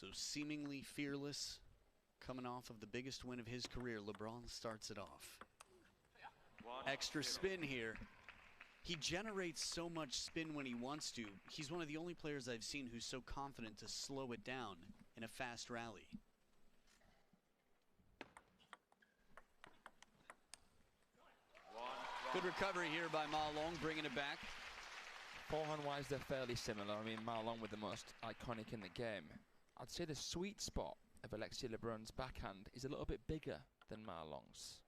So seemingly fearless, coming off of the biggest win of his career, LeBron starts it off. Extra spin here. He generates so much spin when he wants to. He's one of the only players I've seen who's so confident to slow it down in a fast rally. Good recovery here by Ma Long, bringing it back. Forehand-wise, they're fairly similar. I mean, Ma Long with the most iconic in the game. I'd say the sweet spot of Alexis LeBrun's backhand is a little bit bigger than Ma Long's.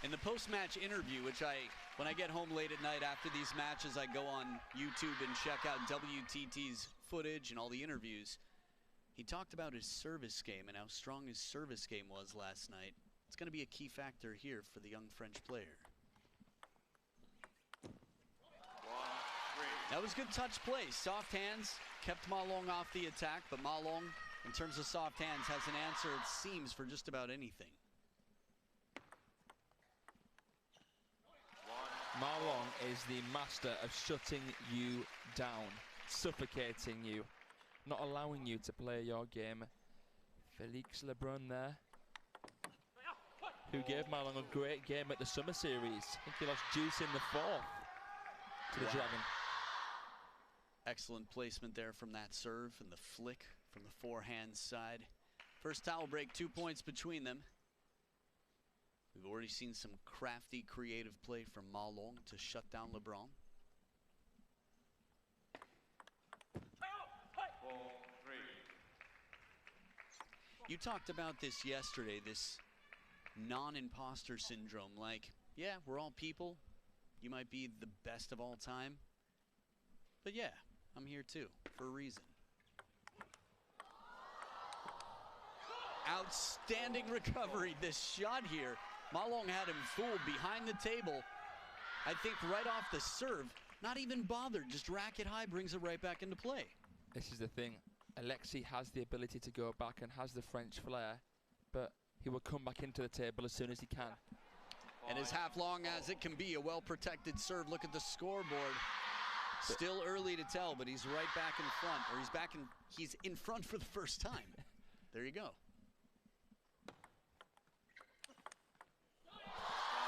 In the post-match interview, which when I get home late at night after these matches, I go on YouTube and check out WTT's footage and all the interviews. He talked about his service game and how strong his service game was last night. It's going to be a key factor here for the young French player. That was good touch play. Soft hands kept Ma Long off the attack, but Ma Long, in terms of soft hands, has an answer, it seems, for just about anything. Ma Long is the master of shutting you down, suffocating you, not allowing you to play your game. Felix Lebrun there, who gave Ma Long a great game at the Summer Series. I think he lost juice in the fourth to the Dragon. Excellent placement there from that serve and the flick from the forehand side. First towel break, 2 points between them. We've already seen some crafty, creative play from Ma Long to shut down LeBron. You talked about this yesterday, this non-imposter syndrome. Like, yeah, we're all people. You might be the best of all time. But yeah, I'm here too, for a reason. Outstanding recovery, this shot here. Ma Long had him fooled behind the table. I think right off the serve, not even bothered, just racket high, brings it right back into play. This is the thing. Alexis has the ability to go back and has the French flair, but he will come back into the table as soon as he can. And as half long as it can be, a well-protected serve. Look at the scoreboard. Still early to tell, but he's right back in front, or he's in front for the first time. There you go.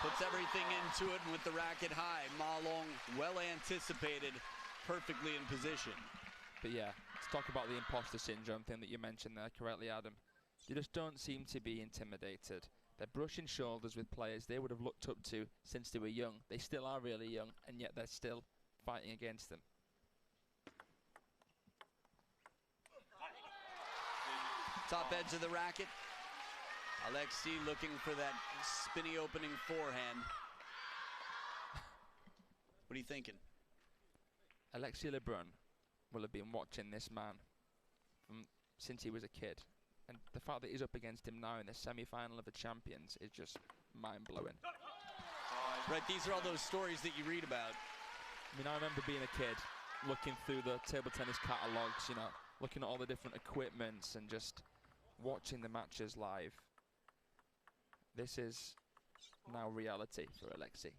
Puts everything into it, and with the racket high, Ma Long well anticipated, perfectly in position. But yeah, to talk about the imposter syndrome thing that you mentioned there correctly, Adam, they just don't seem to be intimidated. They're brushing shoulders with players they would have looked up to since they were young. They still are really young, and yet they're still fighting against them. Top edge of the racket. Alexis looking for that spinny opening forehand. What are you thinking? Alexis LeBrun will have been watching this man since he was a kid. And the fact that he's up against him now in the semi-final of the Champions is just mind-blowing. Right, these are all those stories that you read about. I mean, I remember being a kid, looking through the table tennis catalogues, you know, looking at all the different equipments and just watching the matches live. This is now reality for Alexis.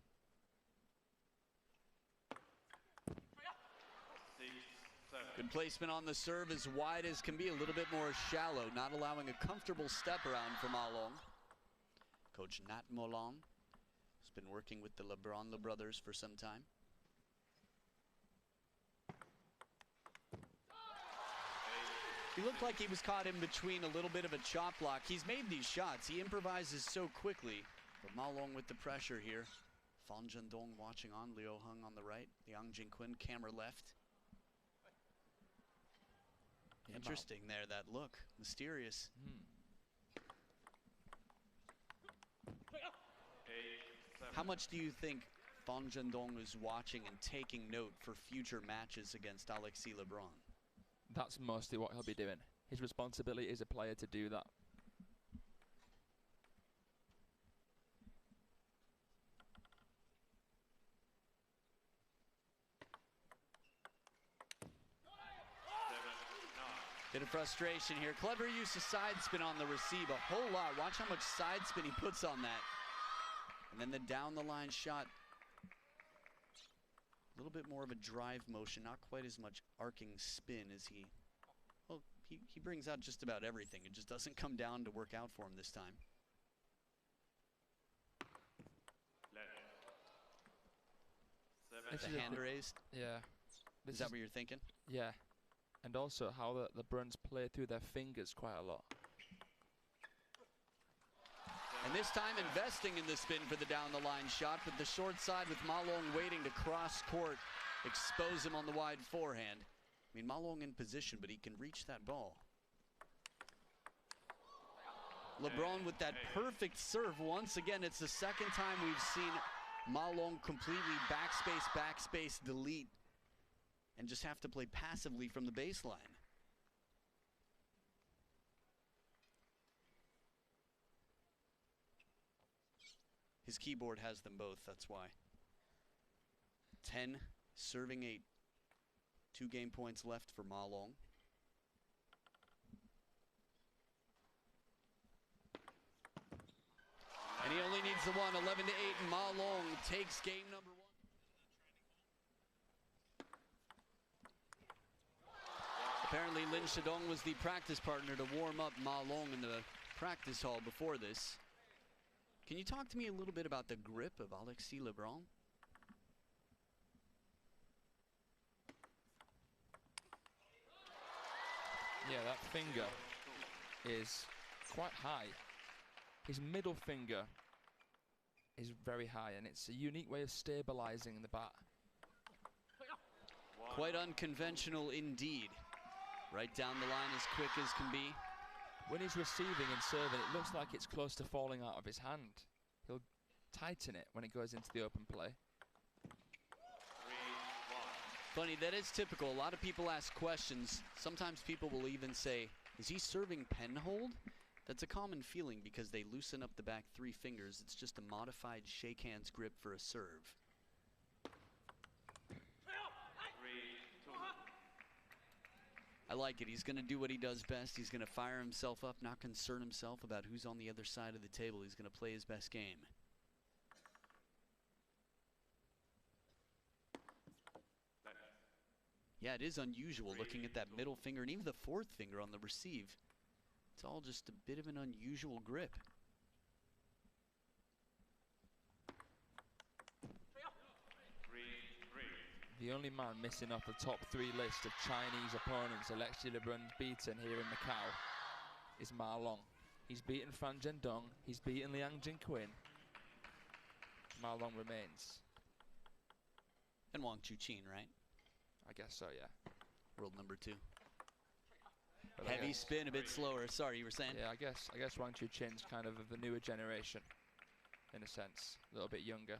Good placement on the serve, as wide as can be, a little bit more shallow, not allowing a comfortable step around for Ma Long. Coach Nat Molan has been working with the LeBron brothers for some time. He looked like he was caught in between a little bit of a chop block. He's made these shots. He improvises so quickly. But Ma Long with the pressure here. Fan Zhendong watching on. Liu Heng on the right. Liang Jingquin, camera left. Interesting there, that look. Mysterious. How much do you think Fan Zhendong is watching and taking note for future matches against Alexis LeBrun? That's mostly what he'll be doing. His responsibility as a player to do that. Bit of frustration here. Clever use of side spin on the receive. A whole lot. Watch how much side spin he puts on that. And then the down the line shot. A little bit more of a drive motion, not quite as much arcing spin as he brings out just about everything. It just doesn't come down to work out for him this time. That's a hand raised? Yeah. Is that what you're thinking? Yeah. And also how the LeBruns play through their fingers quite a lot. And this time investing in the spin for the down-the-line shot, but the short side with Ma Long waiting to cross court, expose him on the wide forehand. I mean, Ma Long in position, but he can reach that ball. LeBron with that perfect serve. Once again, it's the second time we've seen Ma Long completely backspace, delete, and just have to play passively from the baseline. His keyboard has them both, that's why. 10, serving 8. 2 game points left for Ma Long. And he only needs the one, 11-8, and Ma Long takes game number 1. Apparently Lin Shidong was the practice partner to warm up Ma Long in the practice hall before this. Can you talk to me a little bit about the grip of A.LEBRUN? Yeah, that finger is quite high. His middle finger is very high, and it's a unique way of stabilizing the bat. Quite unconventional indeed. Right down the line as quick as can be. When he's receiving and serving, it looks like it's close to falling out of his hand. He'll tighten it when it goes into the open play. Funny, that is typical. A lot of people ask questions. Sometimes people will even say, is he serving pen hold? That's a common feeling because they loosen up the back 3 fingers. It's just a modified shake hands grip for a serve. I like it. He's going to do what he does best. He's going to fire himself up, not concern himself about who's on the other side of the table. He's going to play his best game. Yeah, it is unusual looking at that middle finger and even the 4th finger on the receive. It's all just a bit of an unusual grip. The only man missing off the top 3 list of Chinese opponents A.LEBRUN's beaten here in Macau is Ma Long. He's beaten Fan Zhendong, he's beaten Liang Jinquin. Ma Long remains. And Wang Chuqin, right? I guess so, yeah. World number 2. But heavy spin, a bit slower. Sorry, you were saying? Yeah, I guess Wang Chuqin's kind of the newer generation, in a sense. A little bit younger.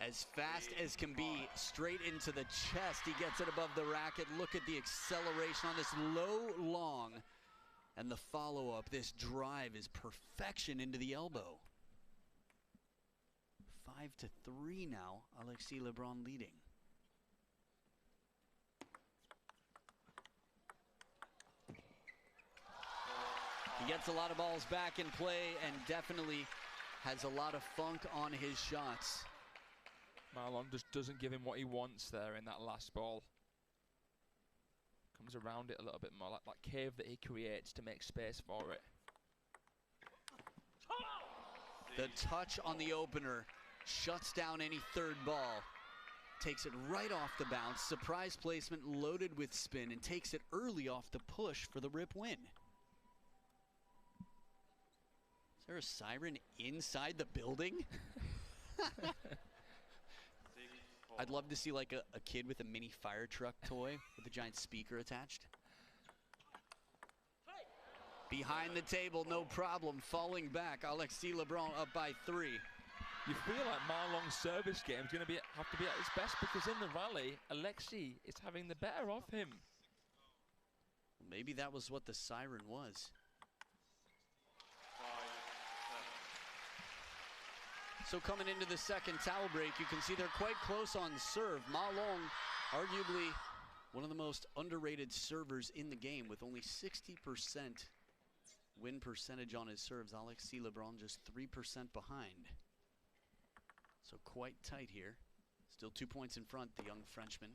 As fast as can be, straight into the chest. He gets it above the racket. Look at the acceleration on this low long. And the follow-up, this drive is perfection into the elbow. 5-3 now, A.LEBRUN leading. He gets a lot of balls back in play and definitely has a lot of funk on his shots. Ma Long just doesn't give him what he wants there in that last ball. Comes around it a little bit more, like that cave that he creates to make space for it. The touch on the opener shuts down any 3rd ball. Takes it right off the bounce. Surprise placement loaded with spin and takes it early off the push for the rip win. Is there a siren inside the building? I'd love to see like a kid with a mini fire truck toy with a giant speaker attached. Behind the table, no problem. Falling back, A.LEBRUN up by 3. You feel like Ma Long's service game is going to have to be at its best because in the rally, Alexei is having the better of him. Maybe that was what the siren was. So coming into the second towel break, you can see they're quite close on serve. Ma Long, arguably one of the most underrated servers in the game with only 60% win percentage on his serves. A.LEBRUN just 3% behind. So quite tight here. Still 2 points in front, the young Frenchman.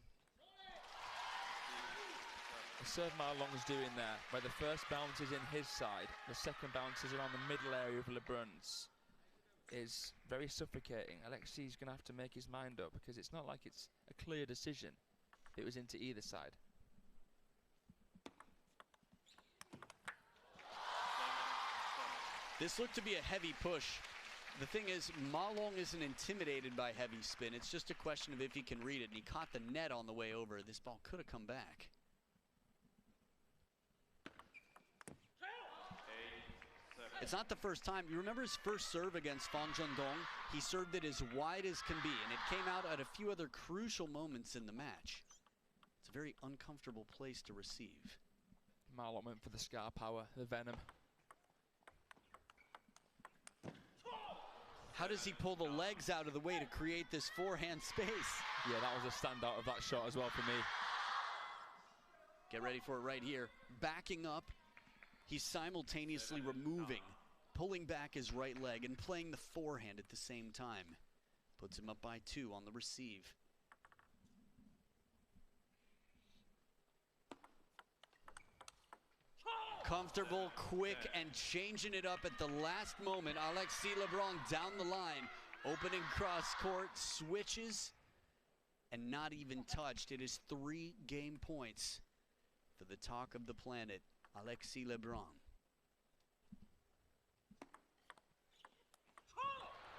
The serve Ma Long's doing there, where the first bounce is in his side, the second bounce is around the middle area of LeBrun's, is very suffocating. Alexei's going to have to make his mind up, because it's not like it's a clear decision if it was into either side. This looked to be a heavy push. The thing is, Ma Long isn't intimidated by heavy spin. It's just a question of if he can read it, and he caught the net on the way over. This ball could have come back. It's not the first time. You remember his first serve against Fan Zhendong? He served it as wide as can be, and it came out at a few other crucial moments in the match. It's a very uncomfortable place to receive. Ma Long went for the scar power, the venom. How does he pull the legs out of the way to create this forehand space? Yeah, that was a standout of that shot as well for me. Get ready for it right here. Backing up. He's simultaneously removing, pulling back his right leg, and playing the forehand at the same time. Puts him up by 2 on the receive. Comfortable, quick, and changing it up at the last moment. A.LEBRUN down the line, opening cross court, switches, and not even touched. It is 3 game points for the talk of the planet, A.LEBRUN.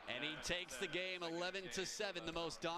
And he takes the game 11-7, the most dominant.